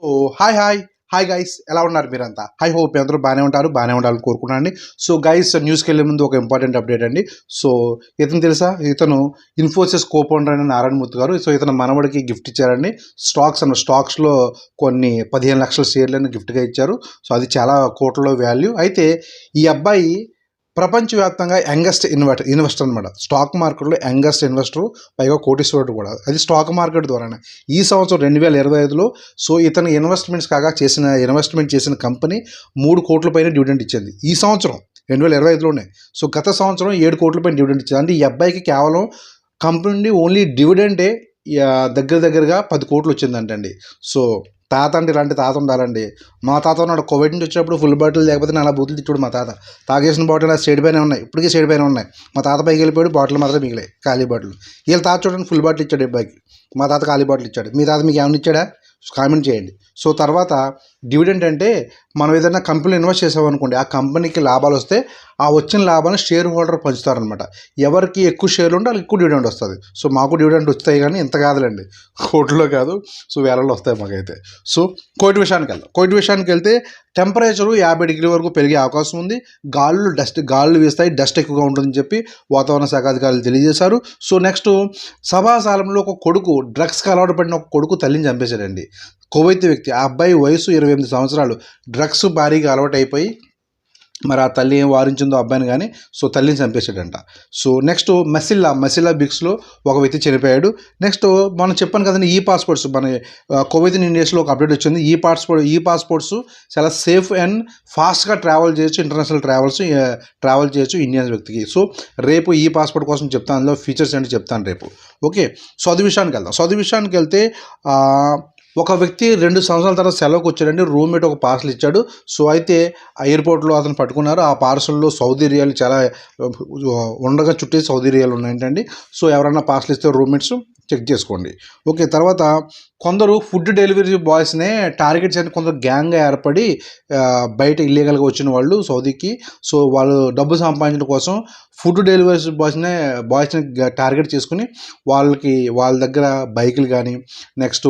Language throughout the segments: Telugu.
సో హాయ్ గైస్, ఎలా ఉన్నారు మీరంతా? హోప్ అందరూ బాగానే ఉంటారు, బాగానే ఉండాలని కోరుకున్నాను. సో గైస్, న్యూస్కి వెళ్ళే ముందు ఒక ఇంపార్టెంట్ అప్డేట్ అండి. సో ఇతను తెలుసా? ఇతను ఇన్ఫోసిస్ కోపౌండర్ అయిన నారాయణమూర్తి గారు. సో ఇతను మనవడికి గిఫ్ట్ ఇచ్చారండి. స్టాక్స్లో కొన్ని 15 లక్షల షేర్లను గిఫ్ట్గా ఇచ్చారు. సో అది చాలా కోట్లలో వాల్యూ. అయితే ఈ అబ్బాయి ప్రపంచవ్యాప్తంగా యంగెస్ట్ ఇన్వెస్టర్ అనమాట. స్టాక్ మార్కెట్లో యంగెస్ట్ ఇన్వెస్టర్, పైగా కోటీశ్వరుడు కూడా. అది స్టాక్ మార్కెట్ ద్వారానే. ఈ సంవత్సరం 2025లో సో ఇతను ఇన్వెస్ట్మెంట్ చేసిన కంపెనీ 3 కోట్ల పైన డివిడెండ్ ఇచ్చింది ఈ సంవత్సరం 2025లోనే. సో గత సంవత్సరం 7 కోట్ల పైన డివిడెండ్ ఇచ్చింది. అంటే ఈ అబ్బాయికి కేవలం కంపెనీ నుండి ఓన్లీ డివిడెండే దగ్గరగా 10 కోట్లు వచ్చిందంటండి. సో తాత అంటే ఇలాంటి తాత ఉండాలండి. మా తాత ఉన్నాడు, కోవిడ్ నుంచి వచ్చినప్పుడు ఫుల్ బాటిల్ లేకపోతే నా బూతులు తిట్టుడు మా తాత. తాగేసిన బాటిల్ స్టేడ్ పైన ఉన్నాయి, ఇప్పటికీ స్టేడ్ పైన ఉన్నాయి. మా తాత పైకి వెళ్ళిపోయాడు, బాటిల్ మాత్రం మిగిలాయి, ఖాళీ బాటిల్. వీళ్ళ తాత చూడండి, ఫుల్ బాటిల్ ఇచ్చాడు అబ్బాయికి. మా తాత ఖాళీ బాటిల్ ఇచ్చాడు. మీ తాత మీకు ఏమైనా ఇచ్చాడా? కామెంట్ చేయండి. సో తర్వాత డివిడెంట్ అంటే మనం ఏదైనా కంపెనీలో ఇన్వెస్ట్ చేసామనుకోండి, ఆ కంపెనీకి లాభాలు వస్తే ఆ వచ్చిన లాభాలను షేర్ హోల్డర్ పంచుతారనమాట. ఎవరికి ఎక్కువ షేర్లు ఉంటే వాళ్ళకి ఎక్కువ డివిడెంట్ వస్తుంది. సో మాకు డివిడెంట్ వస్తాయి, కానీ ఇంత కాదులేండి, కోట్లో కాదు, సో వేలలో వస్తాయి మాకైతే. సో కోవిడ్ విషయానికి వెళ్తే టెంపరేచరు 50 డిగ్రీ వరకు పెరిగే అవకాశం ఉంది. గాలులు వీస్తాయి, డస్ట్ ఎక్కువగా ఉంటుందని చెప్పి వాతావరణ శాఖ అధికారులు తెలియజేశారు. సో నెక్స్ట్, సభాశాలంలో ఒక కొడుకు, డ్రగ్స్కి అలవాటు పడిన ఒక కొడుకు తల్లిని చంపేశాడండి. కువైతీ వ్యక్తి. ఆ అబ్బాయి వయసు 28 సంవత్సరాలు. డ్రగ్స్ భారీగా అలవాటు అయిపోయి మరి ఆ తల్లి ఏం వారించిందో అబ్బాయిని, కానీ సో తల్లిని చంపేశాడంట. సో నెక్స్ట్, మసిల్లా బిక్స్లో ఒక వ్యక్తి చనిపోయాడు. నెక్స్ట్ మనం చెప్పాను కదండి, ఈ పాస్పోర్ట్స్ మన కువైత్ ఇండియాస్లో ఒక అప్డేట్ వచ్చింది. ఈ పాస్పోర్ట్స్ చాలా సేఫ్ అండ్ ఫాస్ట్గా ట్రావెల్ చేయొచ్చు, ఇంటర్నేషనల్ ట్రావెల్ చేయొచ్చు ఇండియన్ వ్యక్తికి. సో రేపు ఈ పాస్పోర్ట్ కోసం చెప్తాను, అందులో ఫీచర్స్ ఏంటి చెప్తాను రేపు. ఓకే, చదువు విషయానికి వెళ్తే ఒక వ్యక్తి 2 సంవత్సరాల తర్వాత సెలవుకి వచ్చాడండి. రూమ్మేట్ ఒక పార్సల్ ఇచ్చాడు. సో అయితే ఆ ఎయిర్పోర్ట్లో అతను పట్టుకున్నారు. ఆ పార్సల్లో సౌదీ రియాలు చాలా ఉండగా చుట్టే సౌదీ రియాలు ఉన్నాయంటండి. సో ఎవరైనా పార్సల్ ఇస్తే రూమ్మేట్స్ చెక్ చేసుకోండి. ఓకే, తర్వాత కొందరు ఫుడ్ డెలివరీ బాయ్స్నే టార్గెట్ చేయడానికి కొందరు గ్యాంగ్గా ఏర్పడి బయట ఇల్లీగల్గా వచ్చిన వాళ్ళు సౌదీకి, సో వాళ్ళు డబ్బు సంపాదించడం కోసం ఫుడ్ డెలివరీ బాయ్స్ని టార్గెట్ చేసుకుని వాళ్ళ దగ్గర బైకులు కానీ, నెక్స్ట్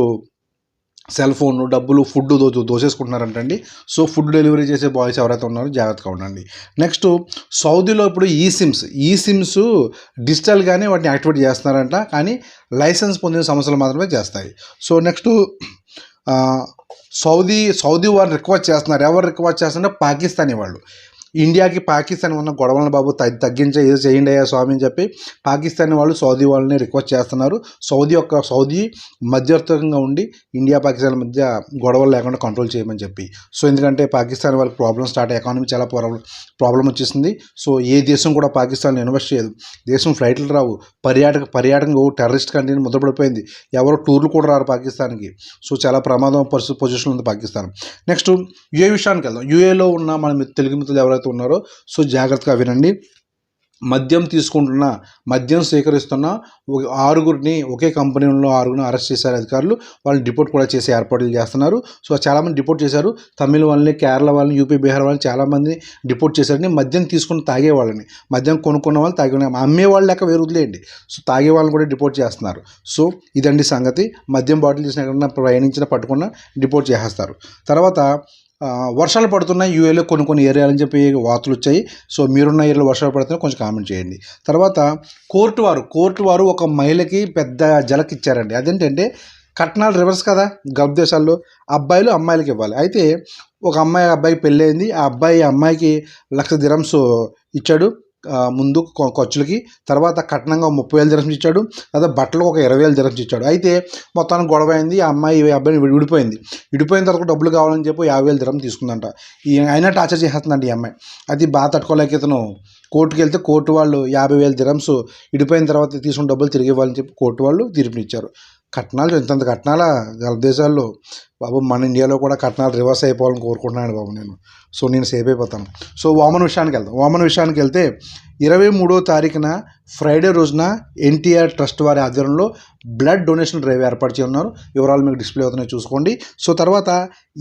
సెల్ ఫోన్, డబ్బులు, ఫుడ్ దోసేసుకుంటున్నారంటండి. సో ఫుడ్ డెలివరీ చేసే బాయ్స్ ఎవరైతే ఉన్నారో జాగ్రత్తగా ఉండండి. నెక్స్ట్, సౌదీలో ఇప్పుడు ఈ సిమ్స్ డిజిటల్గానే వాటిని యాక్టివేట్ చేస్తున్నారంట, కానీ లైసెన్స్ పొందిన సంస్థలు మాత్రమే చేస్తాయి. సో నెక్స్ట్, సౌదీ వారిని రిక్వెస్ట్ చేస్తున్నారు. ఎవరు రిక్వెస్ట్ చేస్తున్నారంటే పాకిస్తానీ వాళ్ళు. ఇండియాకి పాకిస్తాన్ ఉన్న గొడవలను బాబు తగ్గించే ఏదో చేయండి అయ్యా స్వామి అని చెప్పి పాకిస్తాన్ వాళ్ళు సౌదీ వాళ్ళని రిక్వెస్ట్ చేస్తున్నారు. సౌదీ మధ్యవర్తంగా ఉండి ఇండియా పాకిస్తాన్ మధ్య గొడవలు లేకుండా కంట్రోల్ చేయమని చెప్పి. సో ఎందుకంటే పాకిస్తాన్ వాళ్ళకి ప్రాబ్లమ్ స్టార్ట్, ఎకానమీ చాలా ప్రాబ్లం వచ్చేసింది. సో ఏ దేశం కూడా పాకిస్తాన్లో ఇన్వెస్ట్ చేయదు. దేశం ఫ్లైట్లు రావు, పర్యాటకం టెర్రరిస్ట్ కంట్రీని ముద్రపడిపోయింది. ఎవరు టూర్లు కూడా రారు పాకిస్తాన్కి. సో చాలా ప్రమాదం పొజిషన్ ఉంది పాకిస్తాన్. నెక్స్ట్, యూఏ విషయానికి వెళ్దాం. యూఏలో ఉన్న మన తెలుగు మిత్రులు ఎవరైతే ఉన్నారో సో జాగ్రత్తగా వినండి. మద్యం సేకరిస్తున్న ఒకే కంపెనీలో 6గురిని అరెస్ట్ చేశారు అధికారులు. వాళ్ళని డిపోర్ట్ కూడా చేసే ఏర్పాట్లు చేస్తున్నారు. సో చాలామంది డిపోర్ట్ చేశారు. తమిళ వాళ్ళని, కేరళ వాళ్ళని, యూపీ, బీహార్ వాళ్ళని చాలామంది డిపోర్ట్ చేశారని. మద్యం తీసుకుని తాగే వాళ్ళని, మద్యం కొనుక్కున్న వాళ్ళు, అమ్మే వాళ్ళు లెక్క వేరు వదిలేయండి. సో తాగే వాళ్ళని కూడా డిపోర్ట్ చేస్తున్నారు. సో ఇదండి సంగతి. మద్యం బాటిల్ తీసిన ఎక్కడన్నా పట్టుకున్న డిపోర్ట్ చేసేస్తారు. తర్వాత వర్షాలు పడుతున్నాయి యూఏలో కొన్ని ఏరియాలని చెప్పి వార్తలు వచ్చాయి. సో మీరున్న ఏరియాలో వర్షాలు పడుతున్నాయి, కొంచెం కామెంట్ చేయండి. తర్వాత కోర్టు వారు ఒక మహిళకి పెద్ద జలకి ఇచ్చారండి. అదేంటంటే కట్నాలు రివర్స్ కదా గల్ఫ్ దేశాల్లో, అబ్బాయిలు అమ్మాయిలకి ఇవ్వాలి. అయితే ఒక అబ్బాయికి పెళ్ళయింది. ఆ అమ్మాయికి 1,00,000 దిరమ్స్ ఇచ్చాడు ముందు ఖర్చులకి. తర్వాత కట్నంగా 30,000 దిరమ్స్ ఇచ్చాడు. లేదా బట్టలకు ఒక 20,000 దిరమ్స్ ఇచ్చాడు. అయితే మొత్తానికి గొడవ అయింది. ఆ అబ్బాయిని విడిపోయిన తర్వాత డబ్బులు కావాలని చెప్పి 50,000 దిరమ్స్ తీసుకుందంట. అయినా టార్చర్ చేస్తుందంట ఈ అమ్మాయి. అది బాగా తట్టుకోలేక ఇతను కోర్టుకి వెళ్తే కోర్టు వాళ్ళు 50,000 దిరమ్స్ విడిపోయిన తర్వాత తీసుకున్న డబ్బులు తిరిగి ఇవ్వాలని చెప్పి కోర్టు వాళ్ళు తీర్పునిచ్చారు. కట్నాలు ఇంతంత కట్నాలా గల్ఫ్ దేశాల్లో బాబు? మన ఇండియాలో కూడా కట్నాలు రివర్స్ అయిపోవాలని కోరుకుంటున్నాను బాబు నేను. సో నేను సేఫ్ అయిపోతాను. సో వామన్ విషయానికి వెళ్తే 23వ తారీఖున ఫ్రైడే రోజున ఎన్టీఆర్ ట్రస్ట్ వారి ఆధ్వర్యంలో బ్లడ్ డొనేషన్ డ్రైవ్ ఏర్పాటు చేయనున్నారు. వివరాలు మీకు డిస్ప్లే అవుతున్నాయి, చూసుకోండి. సో తర్వాత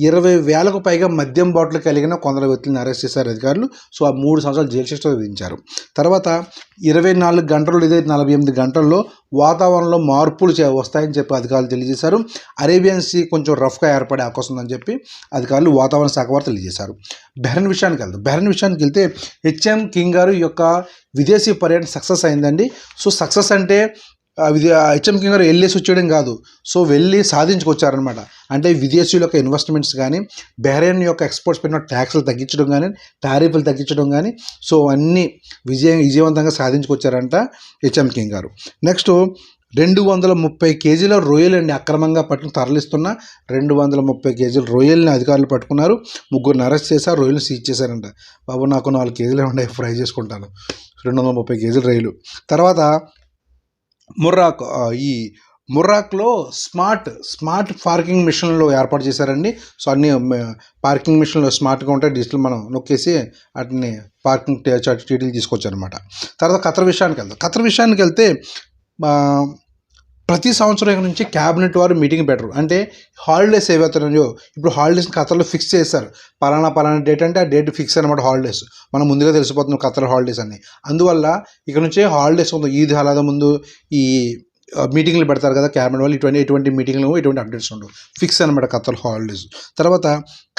20,000కు పైగా మద్యం బాటిల్ కలిగిన కొందరు వ్యక్తులను అరెస్ట్ చేశారు అధికారులు. సో ఆ 3 సంవత్సరాలు జైలు శిక్ష విధించారు. తర్వాత 24 గంటలు లేదా 48 గంటల్లో వాతావరణంలో మార్పులు వస్తాయని చెప్పి అధికారులు తెలియజేశారు. అరేబియన్ సీ కొంచెం రఫ్గా ఏర్పడే అవకాశం ఉందని చెప్పి అధికారులు వాతావరణ శాఖ వారు తెలియజేశారు. బెహ్రెన్ విషయానికి వెళ్తే హెచ్ఎం కింగ్ గారు ఈ యొక్క విదేశీ పర్యటన సక్సెస్ అయిందండి. సో సక్సెస్ అంటే హెచ్ఎం కింగ్ గారు వెళ్ళేసి వచ్చేయడం కాదు, సో వెళ్ళి సాధించుకొచ్చారనమాట. అంటే విదేశీయుల యొక్క ఇన్వెస్ట్మెంట్స్ కానీ, బెహ్రెయిన్ యొక్క ఎక్స్పోర్ట్స్ పైన ట్యాక్స్లు తగ్గించడం కానీ, టారిఫ్లు తగ్గించడం కానీ, సో అన్నీ విజయవంతంగా సాధించుకొచ్చారంట హెచ్ఎం కింగ్ గారు. నెక్స్ట్ 230 కేజీల రొయ్యలండి అక్రమంగా తరలిస్తున్న 230 కేజీల రొయ్యల్ని అధికారులు పట్టుకున్నారు. 3 అరెస్ట్ చేశారు, రొయ్యలు సీజ్ చేశారంట. బాబు నాకు 4 కేజీలు ఏమంటే ఫ్రై చేసుకుంటాను. 230 కేజీల రొయ్యలు. తర్వాత ముర్రాక్లో స్మార్ట్ పార్కింగ్ మిషన్లు ఏర్పాటు చేశారండి. సో అన్ని పార్కింగ్ మిషన్లు స్మార్ట్గా ఉంటాయి, డిజిటల్ మనం నొక్కేసి వాటిని పార్కింగ్ చీటీలు తీసుకొచ్చారనమాట. తర్వాత ఖత్తర్ విషయానికి వెళ్తే ప్రతి సంవత్సరం ఇక్కడ నుంచి క్యాబినెట్ వారు మీటింగ్ పెట్టరు. అంటే హాలిడేస్ ఏవైతున్నాయో ఇప్పుడు హాలిడేస్ ఖత్తర్లో ఫిక్స్ చేశారు. పలానా డేట్ అంటే ఆ డేట్ ఫిక్స్ అనమాట. హాలిడేస్ మనం ముందుగా తెలిసిపోతున్నాం ఖత్తర్ హాలిడేస్ అని. అందువల్ల ఇక్కడ నుంచే హాలిడేస్ ఉంది. ఈద్ హలాదా ముందు ఈ మీటింగ్లు పెడతారు కదా క్యాబినెట్ వాళ్ళు. ఎటువంటి మీటింగ్లు ఎటువంటి అప్డేట్స్ ఉండవు, ఫిక్స్ అనమాట ఖత్తర్ హాలిడేస్. తర్వాత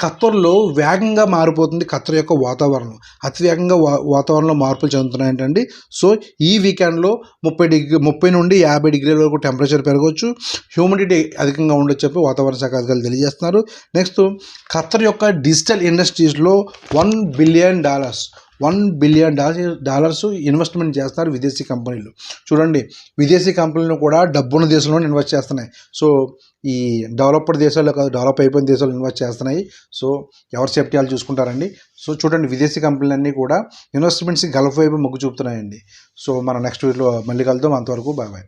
ఖత్తర్లో వేగంగా మారిపోతుంది ఖత్తర్ యొక్క వాతావరణం. అతి వేగంగా వాతావరణంలో మార్పులు చెందుతున్నాయంటండి. సో ఈ వీకెండ్లో 30 నుండి 50 డిగ్రీల వరకు టెంపరేచర్ పెరగవచ్చు, హ్యూమిడిటీ అధికంగా ఉండొచ్చు చెప్పి వాతావరణ శాఖ అధికారులు తెలియజేస్తున్నారు. నెక్స్ట్ ఖత్తర్ యొక్క డిజిటల్ ఇండస్ట్రీస్లో $1 బిలియన్ ఇన్వెస్ట్మెంట్ చేస్తారు విదేశీ కంపెనీలు. చూడండి, విదేశీ కంపెనీలు కూడా డబ్బున్న దేశంలో ఇన్వెస్ట్ చేస్తున్నాయి. సో ఈ డెవలప్డ్ దేశాల్లో కాదు, డెవలప్ అయిపోయిన దేశాలు ఇన్వెస్ట్ చేస్తున్నాయి. సో ఎవరి సేఫ్టీ వాళ్ళు చూసుకుంటారండి. సో చూడండి, విదేశీ కంపెనీలన్నీ కూడా ఇన్వెస్ట్మెంట్స్కి గల్ఫ్ వైపు మొగ్గు చూపుతున్నాయండి. సో మనం నెక్స్ట్ వీడియోలో మళ్ళీ కలుద్దాం. అంతవరకు బాయ్.